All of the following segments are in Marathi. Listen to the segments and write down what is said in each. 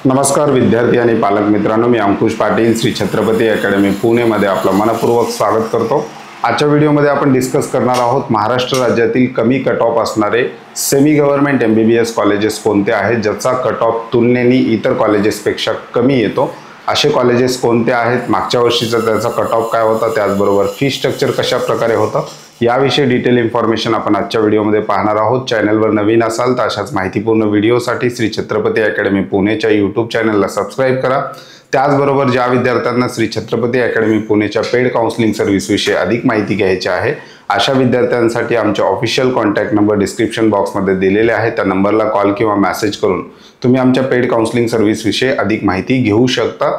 नमस्कार विद्यार्थी आणि पालक मित्रांनो, मी अंकुश पाटील श्री छत्रपती अकॅडमी पुणेमध्ये आपलं मनपूर्वक स्वागत करतो। आजच्या व्हिडिओमध्ये आपण डिस्कस करणार आहोत महाराष्ट्र राज्यातील कमी कट ऑफ असणारे सेमी गव्हर्नमेंट MBBS कॉलेजेस कोणते आहेत ज्याचा कट ऑफ तुलनेने इतर कॉलेजेसपेक्षा कमी येतो। असे कॉलेजेस कोणते आहेत, मागच्या वर्षीचा त्याचा कट ऑफ काय होता, त्याचबरोबर फी स्ट्रक्चर कशा प्रकारे होतं याविषयी डिटेल इन्फॉर्मेशन आपण आजच्या व्हिडिओमध्ये पाहणार आहोत। चॅनलवर नवीन असाल तर अशाच माहितीपूर्ण व्हिडिओसाठी श्री छत्रपती अकॅडमी पुणेच्या यूट्यूब चॅनलला सबस्क्राईब करा। त्याचबरोबर ज्या विद्यार्थ्यांना श्री छत्रपती अकॅडमी पुणेच्या पेड काउन्सिलिंग सर्व्हिसविषयी अधिक माहिती घ्यायची आहे अशा विद्यार्थ्यांसाठी आमचे ऑफिशियल कॉन्टॅक्ट नंबर डिस्क्रिप्शन बॉक्समध्ये दिलेले आहे। त्या नंबरला कॉल किंवा मेसेज करून तुम्ही आमच्या पेड काउन्सिलिंग सर्व्हिसविषयी अधिक माहिती घेऊ शकता।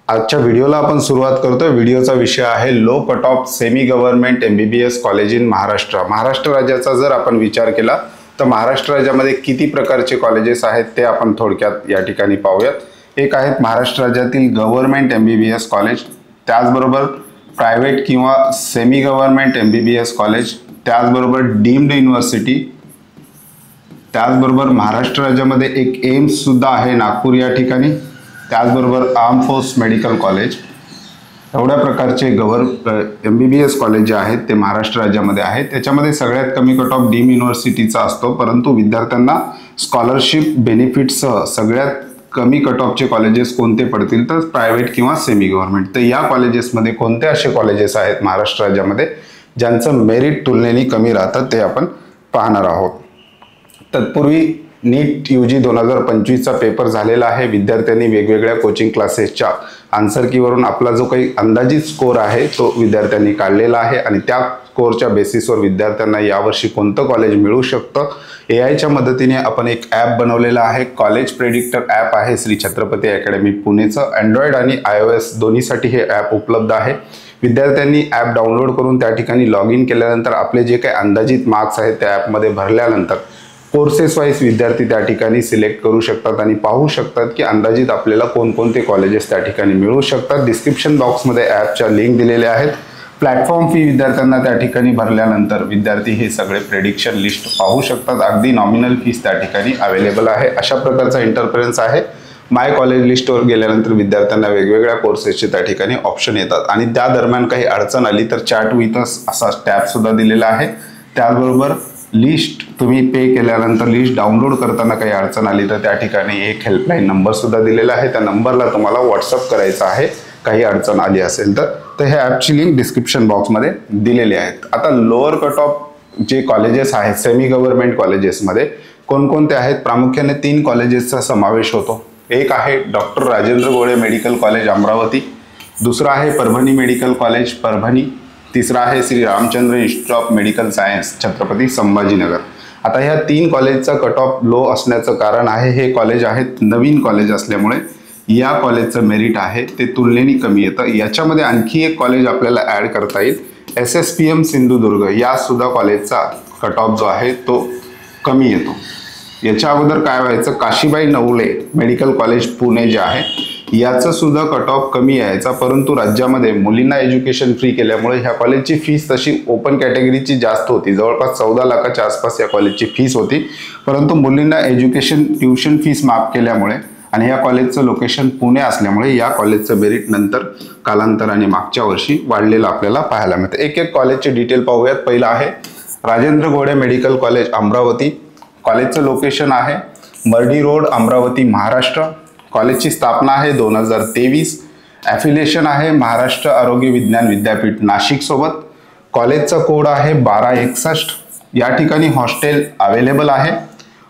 आजच्या व्हिडिओला आपण सुरुवात करतोय। व्हिडिओचा विषय आहे low cut off semi government MBBS college in Maharashtra. Maharashtra राज्याचा जर आपण विचार केला तर महाराष्ट्र राज्यामध्ये किती प्रकारचे कॉलेजेस आहेत ते आपण थोडक्यात या ठिकाणी पाहूयात। एक आहेत महाराष्ट्र राज्यातील गव्हर्नमेंट MBBS कॉलेज, त्याचबरोबर प्रायव्हेट किंवा सेमी गव्हर्नमेंट MBBS कॉलेज, त्याचबरोबर डीम्ड युनिव्हर्सिटी, त्याचबरोबर महाराष्ट्र राज्यामध्ये एक एम्स सुद्धा आहे नागपूर या ठिकाणी, त्याचबरोबर आर्म फोर्स मेडिकल कॉलेज। एवढ्या प्रकारचे MBBS कॉलेज जे आहेत ते महाराष्ट्र राज्यामध्ये आहेत। त्याच्यामध्ये सगळ्यात कमी कट ऑफ डीम युनिव्हर्सिटीचा असतो, परंतु विद्यार्थ्यांना स्कॉलरशिप बेनिफिटसह सगळ्यात कमी कट ऑफचे कॉलेजेस कोणते पडतील तर प्रायव्हेट किंवा सेमी गव्हर्नमेंट। तर या कॉलेजेसमध्ये कोणते असे कॉलेजेस आहेत महाराष्ट्र राज्यामध्ये ज्यांचं मेरिट तुलनेने कमी राहतं ते आपण पाहणार आहोत। तत्पूर्वी नीट UG 2025चा पेपर झालेला आहे। विद्यार्थ्यांनी वेगवेगळ्या कोचिंग क्लासेसच्या आन्सर कीवरून आपला जो काही अंदाजित स्कोर आहे तो विद्यार्थ्यांनी काढलेला आहे आणि त्या स्कोरच्या बेसिसवर विद्यार्थ्यांना यावर्षी कोणतं कॉलेज मिळू शकतं AIच्या मदतीने आपण एक ॲप बनवलेला आहे। कॉलेज प्रेडिक्टर ॲप आहे श्री छत्रपती अकॅडमी पुणेचं। अँड्रॉइड आणि iOS दोन्हीसाठी हे ॲप उपलब्ध आहे। विद्यार्थ्यांनी ॲप डाउनलोड करून त्या ठिकाणी लॉग इन केल्यानंतर आपले जे काही अंदाजित मार्क्स आहेत त्या ॲपमध्ये भरल्यानंतर कोर्सेस वाईज विद्यार्थी त्या ठिकाणी सिलेक्ट करू शकतात आणि पाहू शकतात की अंदाजित आपल्याला कोणकोणते कॉलेजेस त्या ठिकाणी मिळू शकतात। डिस्क्रिप्शन बॉक्समध्ये ॲपच्या लिंक दिलेल्या आहेत। प्लॅटफॉर्म फी विद्यार्थ्यांना त्या ठिकाणी भरल्यानंतर विद्यार्थी हे सगळे प्रेडिक्शन लिस्ट पाहू शकतात। अगदी नॉमिनल फीस त्या ठिकाणी अवेलेबल आहे। अशा प्रकारचा इंटरफरन्स आहे। माय कॉलेज लिस्टवर गेल्यानंतर विद्यार्थ्यांना वेगवेगळ्या कोर्सेसचे त्या ठिकाणी ऑप्शन येतात आणि त्या दरम्यान काही अडचण आली तर चॅट विथ अस असा टॅब सुद्धा दिलेला आहे। त्याचबरोबर लिस्ट तुम्ही पे केल्यानंतर लिस्ट डाउनलोड करताना काही अडचण आली तर त्या ठिकाणी एक हेल्पलाईन नंबर सुद्धा दिलेला आहे। त्या नंबरला तुम्हाला व्हॉट्सअप करायचा आहे काही अडचण आली असेल तर हे ॲपची लिंक डिस्क्रिप्शन बॉक्समध्ये दिलेली आहेत। आता लोअर कट ऑफ जे कॉलेजेस आहेत सेमी गव्हर्नमेंट कॉलेजेसमध्ये कोणकोणते आहेत, प्रामुख्याने 3 कॉलेजेसचा समावेश होतो। एक आहे डॉक्टर राजेंद्र गोळे मेडिकल कॉलेज अमरावती, दुसरा आहे परभणी मेडिकल कॉलेज परभणी, तिसरा आहे Shri Ramchandra institute of medical science Chhatrapati Sambhajinagar. आता ह्या 3 कॉलेजचा कट ऑफ लो असण्याचं कारण आहे हे कॉलेज आहेत नवीन कॉलेज असल्यामुळे या कॉलेजचं मेरिट आहे ते तुलनेने कमी येतं। याच्यामध्ये आणखी एक कॉलेज आपल्याला ॲड करता येईल, SSPM सिंधुदुर्ग। या सुद्धा कॉलेजचा कट ऑफ जो आहे तो कमी येतो। याच्या अगोदर काय व्हायचं, काशीबाई नवले मेडिकल कॉलेज पुणे जे आहे याचं सुद्धा कट ऑफ कमी यायचा, परंतु राज्यामध्ये मुलींना एज्युकेशन फ्री केल्यामुळे ह्या कॉलेजची फीस तशी ओपन कॅटेगरीची जास्त होती, जवळपास 14 लाखाच्या आसपास या कॉलेजची फीस होती, परंतु मुलींना एज्युकेशन ट्युशन फीस माफ केल्यामुळे आणि या कॉलेजचं लोकेशन पुणे असल्यामुळे या कॉलेजचं मेरिट नंतर कालांतराने मागच्या वर्षी वाढलेलं आपल्याला पाहायला मिळतं। एक एक कॉलेजचे डिटेल पाहूयात। पहिलं आहे राजेंद्र गोळे मेडिकल कॉलेज अमरावती। कॉलेजचं लोकेशन आहे मर्डी रोड अमरावती महाराष्ट्र। कॉलेजची स्थापना आहे 2023। ॲफिलिएशन आहे महाराष्ट्र आरोग्य विज्ञान विद्यापीठ नाशिक सोबत। कॉलेजचा कोड आहे 1261। या ठिकाणी हॉस्टेल अवेलेबल आहे।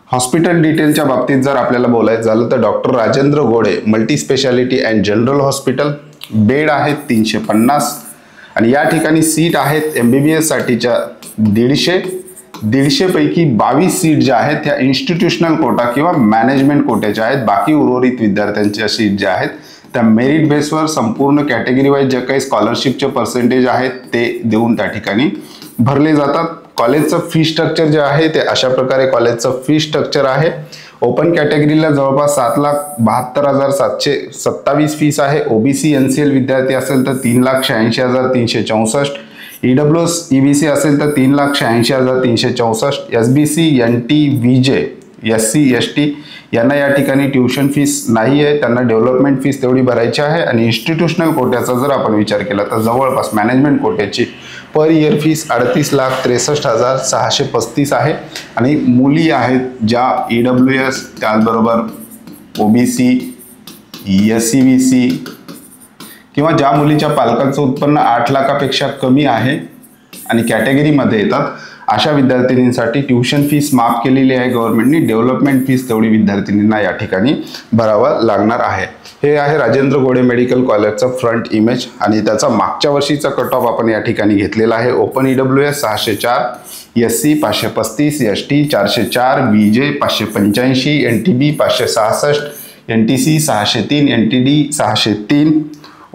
हॉस्पिटल डिटेलच्या बाबतीत जर आपल्याला बोलायचं झालं तर डॉक्टर राजेंद्र गोळे multi speciality and general hospital, bed आहेत 350 आणि या ठिकाणी सीट आहेत MBBS साठीच्या 150 पैकी 22 सीट ज्या आहेत त्या इन्स्टिट्यूशनल कोटा किंवा मॅनेजमेंट कोट्याच्या आहेत। बाकी उर्वरित विद्यार्थ्यांच्या सीट ज्या आहेत त्या मेरिट बेसवर संपूर्ण कॅटेगरी वाईज जे काही स्कॉलरशिपचे पर्सेंटेज आहेत ते देऊन त्या ठिकाणी भरले जातात। कॉलेजचं फी स्ट्रक्चर जे आहे ते अशा प्रकारे कॉलेजचं फी स्ट्रक्चर आहे। ओपन कॅटेगरीला जवळपास 7,72,727 फीस आहे। OBC NCL विद्यार्थी असेल तर 3,86,364, EWS EBC असेल तर 3,86,364, SBC NT VJ SC ST यांना या ठिकाणी ट्युशन फीस नाही आहे, त्यांना डेव्हलपमेंट फीस तेवढी भरायची आहे। आणि इन्स्टिट्यूशनल कोट्याचा जर आपण विचार केला तर जवळपास मॅनेजमेंट कोट्याची पर इयर फीस 38,63,635 आहे। आणि मुली आहेत ज्या EWS त्याचबरोबर OBC SCBC किंवा ज्या मुलीच्या पालकांचं उत्पन्न 8 लाखापेक्षा कमी आहे आणि कॅटेगरीमध्ये येतात अशा विद्यार्थिनींसाठी ट्युशन फीस माफ केलेली आहे गव्हर्नमेंटनी। डेव्हलपमेंट फीस तेवढी विद्यार्थिनींना या ठिकाणी भरावं लागणार आहे। हे आहे राजेंद्र गोडे मेडिकल कॉलेजचा फ्रंट इमेज आणि त्याचा मागच्या वर्षीचा कट ऑफ आपण या ठिकाणी घेतलेला आहे। Open EWS 604, SC 535, ST 404, BJ 585, NTB 566, NTC 603, NTD 603,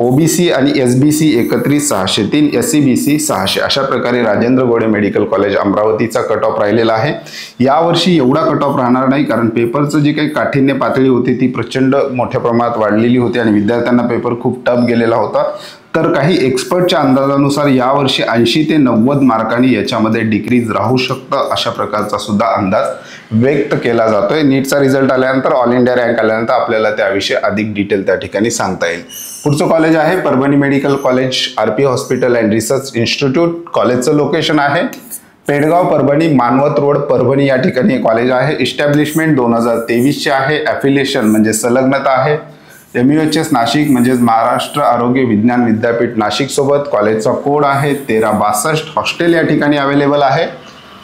OBC आणि SBC एकत्रित 603, SCBC 600 अशा प्रकारे Rajendra Gode medical college अमरावतीचा cut off राहिलेला आहे। यावर्षी एवढा कट ऑफ राहणार नाही कारण पेपरचं जी काही काठिण्य पातळी होती ती प्रचंड मोठ्या प्रमाणात वाढलेली होती आणि विद्यार्थ्यांना पेपर खूप टफ गेलेला होता। तर काही एक्सपर्टच्या अंदाजानुसार यावर्षी 80 ते 90 मार्कांनी याच्यामध्ये डिक्रीज राहू शकतं अशा प्रकारचा सुद्धा अंदाज व्यक्त केला जातोय। नीटचा रिझल्ट आल्यानंतर ऑल इंडिया रँक आल्यानंतर आपल्याला त्याविषयी अधिक डिटेल त्या ठिकाणी सांगता येईल। पुढचं कॉलेज आहे Parbhani medical college RP hospital and research institute. कॉलेजचं लोकेशन आहे पेडगाव परभणी मानवत रोड परभणी या ठिकाणी हे कॉलेज आहे। इस्टॅब्लिशमेंट 2023 चे आहे। ॲफिलिएशन म्हणजे संलग्नता आहे MUHS नाशिक म्हणजे महाराष्ट्र आरोग्य विज्ञान विद्यापीठ नाशिक सोबत। कॉलेजचा कोड आहे 1362। हॉस्टेल या ठिकाणी अवेलेबल आहे।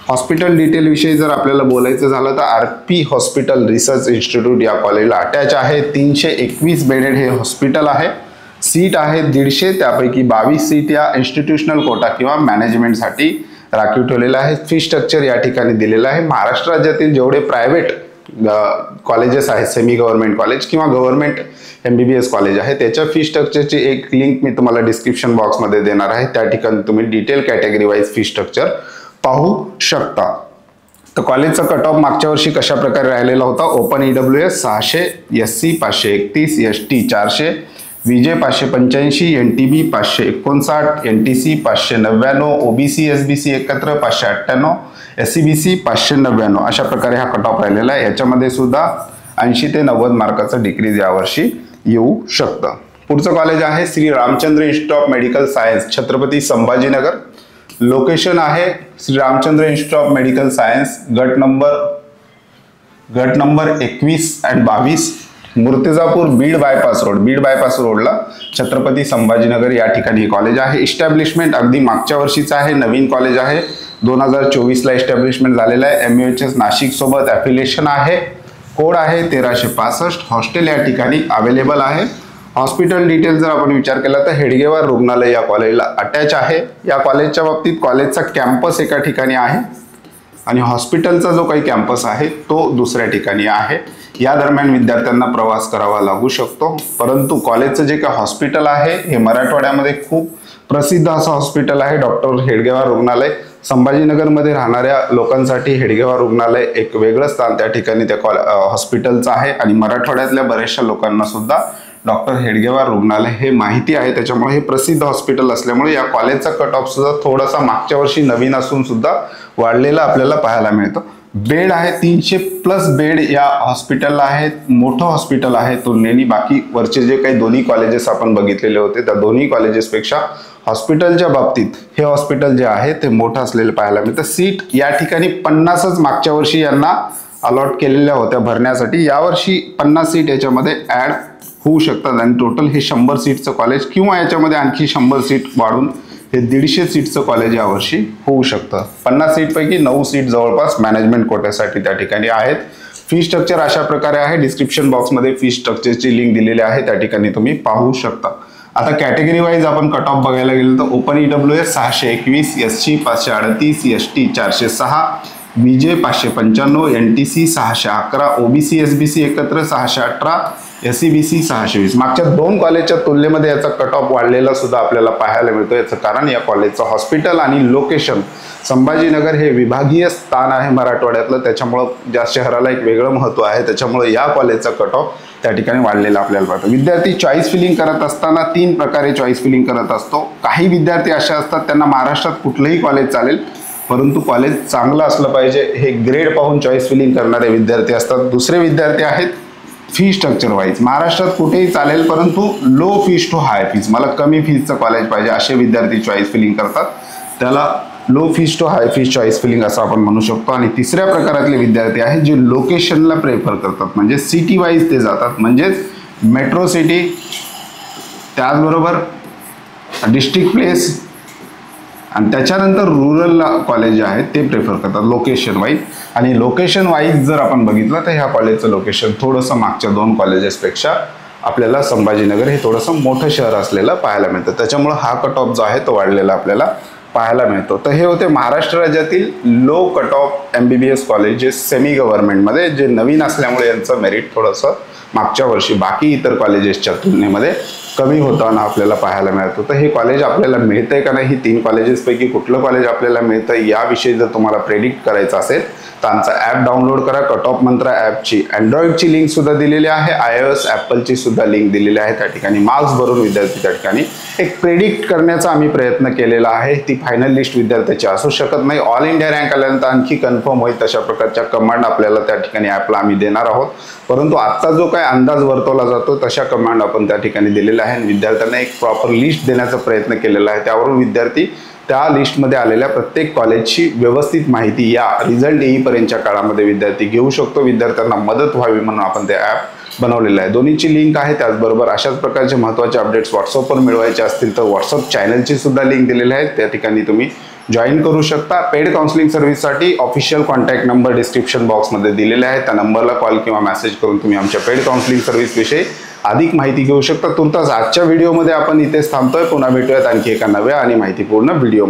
हॉस्पिटल डिटेल विषयी जर आपल्याला बोलायचं झालं तर RP हॉस्पिटल रिसर्च इन्स्टिट्यूट या कॉलेजला अटॅच आहे। 321 बेडेड हे हॉस्पिटल आहे। सीट आहे 150, त्यापैकी 22 सीट या इन्स्टिट्यूशनल कोटा किंवा मॅनेजमेंटसाठी राखीव ठेवलेला आहे। फी स्ट्रक्चर या ठिकाणी दिलेलं आहे। महाराष्ट्र राज्यातील जेवढे प्रायव्हेट कॉलेजेस आहेत सेमी गव्हर्नमेंट कॉलेज किंवा गव्हर्नमेंट MBBS कॉलेज आहे त्याच्या फी स्ट्रक्चरची एक लिंक मी तुम्हाला डिस्क्रिप्शन बॉक्समध्ये देणार आहे। त्या ठिकाणी तुम्ही detail category wise fee structure पाहू शकता। तर कॉलेजचा कट ऑफ मागच्या वर्षी कशा प्रकारे राहिलेला होता। Open EWS 600, SC 531, ST 400, BJ 585, NTB 559, NTC 599, OBC SBC एकत्र 598, SCBC 599 अशा प्रकारे हा कट ऑफ राहिलेला आहे। याच्यामध्ये सुद्धा 80 ते 90 मार्काचं डिक्रीज यावर्षी येऊ शकतं। पुढचं कॉलेज आहे Shri Ramchandra institute of medical science Chhatrapati Sambhajinagar. Location आहे Shri Ramchandra institute of medical science गट नंबर 21 आणि 22 मूर्तिजापूर बीड बायपास रोडला छत्रपती संभाजीनगर या ठिकाणी हे कॉलेज आहे। इस्टॅब्लिशमेंट अगदी मागच्या वर्षीचं आहे, नवीन कॉलेज आहे। 2024 ला इस्टॅब्लिशमेंट झालेलं आहे। MUHS नाशिक सोबत ॲफिलिएशन आहे। कोड आहे 1365। हॉस्टेल या ठिकाणी अवेलेबल आहे। हॉस्पिटल डिटेल जर आपण विचार केला तर हेडगेवार रुग्णालय या कॉलेजला अटॅच आहे। या कॉलेजच्या बाबतीत कॉलेजचा कॅम्पस एका ठिकाणी आहे आणि हॉस्पिटलचा जो काही कॅम्पस आहे तो दुसऱ्या ठिकाणी आहे। या दरम्यान विद्यार्थ्यांना प्रवास करावा लागू शकतो, परंतु कॉलेजचं जे काही हॉस्पिटल आहे हे मराठवाड्यामध्ये खूप प्रसिद्ध असं हॉस्पिटल आहे। डॉक्टर हेडगेवार रुग्णालय संभाजीनगरमध्ये राहणाऱ्या लोकांसाठी हेडगेवार रुग्णालय एक वेगळं स्थान त्या ठिकाणी त्या हॉस्पिटलचं आहे आणि मराठवाड्यातल्या बऱ्याचशा लोकांना सुद्धा डॉक्टर हेडगेवार रुग्णालय हे माहिती आहे। त्याच्यामुळे हे प्रसिद्ध हॉस्पिटल असल्यामुळे या कॉलेजचा कट ऑफ सुद्धा थोडासा मागच्या वर्षी नवीन असून सुद्धा वाढलेला आपल्याला पाहायला मिळतो। बेड आहे 300+ बेड या हॉस्पिटलला आहेत। मोठं हॉस्पिटल आहे तुलनेने बाकी वरचे जे काही दोन्ही कॉलेजेस आपण बघितलेले होते त्या दोन्ही कॉलेजेसपेक्षा हॉस्पिटलच्या बाबतीत हे हॉस्पिटल जे आहे ते मोठं असलेलं पाहायला मिळतं। सीट या ठिकाणी 50च मागच्या वर्षी यांना अलॉट केलेल्या होत्या भरण्यासाठी। यावर्षी 50 सीट याच्यामध्ये ऍड होऊ शकतात आणि टोटल हे 100 सीटचं कॉलेज किंवा याच्यामध्ये आणखी 100 सीट वाढून हे 150 सीटचं कॉलेज यावर्षी होऊ शकतं। 50 सीटपैकी 9 सीट जवळपास मॅनेजमेंट कोट्यासाठी त्या ठिकाणी आहेत। फी स्ट्रक्चर अशा प्रकारे आहे। डिस्क्रिप्शन बॉक्समध्ये फी स्ट्रक्चरची लिंक दिलेली आहे, त्या ठिकाणी तुम्ही पाहू शकता। आता कॅटेगरी वाईज आपण कट ऑफ बघायला गेलो तर open EWS 621, SC 538, ST 406, BJ 595, NTC 611, OBC SBC एकत्र 618, SCBC 620। मागच्या दोन कॉलेजच्या तुलनेमध्ये याचा कट ऑफ वाढलेला सुद्धा आपल्याला पाहायला मिळतो। याचं कारण या कॉलेजचं हॉस्पिटल आणि लोकेशन संभाजीनगर हे विभागीय स्थान आहे मराठवाड्यातलं, त्याच्यामुळं ज्या शहराला एक वेगळं महत्त्व आहे, त्याच्यामुळे या कॉलेजचा कट ऑफ त्या ठिकाणी वाढलेला आपल्याला पाहतो। विद्यार्थी चॉईस फिलिंग करत असताना 3 प्रकारे चॉईस फिलिंग करत असतो। काही विद्यार्थी असे असतात त्यांना महाराष्ट्रात कुठलंही कॉलेज चालेल, परंतु कॉलेज चांगलं असलं पाहिजे हे ग्रेड पाहून चॉईस फिलिंग करणारे विद्यार्थी असतात. दुसरे विद्यार्थी आहेत फी स्ट्रक्चर वाईज. महाराष्ट्रात कुठेही चालेल, परंतु low fees to high fees, मला कमी फीजचं कॉलेज पाहिजे असे विद्यार्थी चॉईस फिलिंग करतात. त्याला low fees to high fees choice filling असं आपण म्हणू शकतो. आणि तिसऱ्या प्रकारातले विद्यार्थी आहेत जे लोकेशनला प्रेफर करतात, म्हणजे सिटी वाईज ते जातात, म्हणजेच मेट्रो सिटी, त्याचबरोबर डिस्ट्रिक्ट प्लेस आणि त्याच्यानंतर रुरल कॉलेज जे आहेत ते प्रेफर करतात लोकेशन वाईज. आणि लोकेशन वाईज जर आपण बघितलं तर ह्या कॉलेजचं लोकेशन थोडंसं मागच्या 2 कॉलेजेसपेक्षा आपल्याला संभाजीनगर हे थोडंसं मोठं शहर असलेलं पाहायला मिळतं. त्याच्यामुळं हा कट ऑफ जो आहे तो वाढलेला आपल्याला पाहायला मिळतो. तर हे होते महाराष्ट्र राज्यातील low cut off MBBS college जे सेमी गव्हर्नमेंटमध्ये, जे नवीन असल्यामुळे यांचं मेरिट थोडंसं मागच्या वर्षी बाकी इतर कॉलेजेसच्या तुलनेमध्ये कमी होताना आपल्याला पाहायला मिळतं. तर हे कॉलेज आपल्याला मिळतंय का नाही, ही 3 कॉलेजेसपैकी कुठलं कॉलेज आपल्याला मिळतं याविषयी जर तुम्हाला प्रेडिक्ट करायचं असेल तर आमचा ॲप डाउनलोड करा. कट ऑफ मंत्रा ॲपची अँड्रॉइडची लिंक सुद्धा दिलेली आहे, iOS ॲपलची सुद्धा लिंक दिलेली आहे. त्या ठिकाणी मार्क्स भरून विद्यार्थी त्या ठिकाणी एक प्रेडिक्ट करण्याचा आम्ही प्रयत्न केलेला आहे. ती फायनल लिस्ट विद्यार्थ्याची असू शकत नाही. ऑल इंडिया रँक आल्यानंतर आणखी कन्फर्म होईल तशा प्रकारच्या कमांड आपल्याला त्या ठिकाणी ॲपला आम्ही देणार आहोत. परंतु आत्ता जो काय अंदाज वर्तवला जातो तशा कमांड आपण त्या ठिकाणी दिलेल्या आहे. विद्यार्थ्यांना एक प्रॉपर लिस्ट देण्याचा प्रयत्न केलेला आहे. त्यावरून विद्यार्थी त्या लिस्टमध्ये आलेल्या प्रत्येक कॉलेजची व्यवस्थित माहिती या रिझल्ट येईपर्यंतच्या काळामध्ये विद्यार्थी घेऊ शकतो. विद्यार्थ्यांना मदत व्हावी म्हणून आपण ते ॲप बनवलेलं आहे. दोन्हीची लिंक आहे. त्याचबरोबर अशाच प्रकारचे महत्त्वाचे अपडेट्स व्हॉट्सअपवर मिळवायचे असतील तर व्हॉट्सअप चॅनलची सुद्धा लिंक दिलेली आहे, त्या ठिकाणी तुम्ही जॉईन करू शकता. पेड काउन्सिलिंग सर्व्हिससाठी ऑफिशियल कॉन्टॅक्ट नंबर डिस्क्रिप्शन बॉक्समध्ये दिलेला आहे. त्या नंबरला कॉल किंवा मेसेज करून तुम्ही आमच्या पेड काउन्सिलिंग सर्व्हिसविषयी अधिक माहिती घेऊ शकता. तुर्तास आजच्या व्हिडिओमध्ये आपण इथेच थांबतोय. पुन्हा भेटूयात आणखी एका नव्या आणि माहितीपूर्ण व्हिडिओ.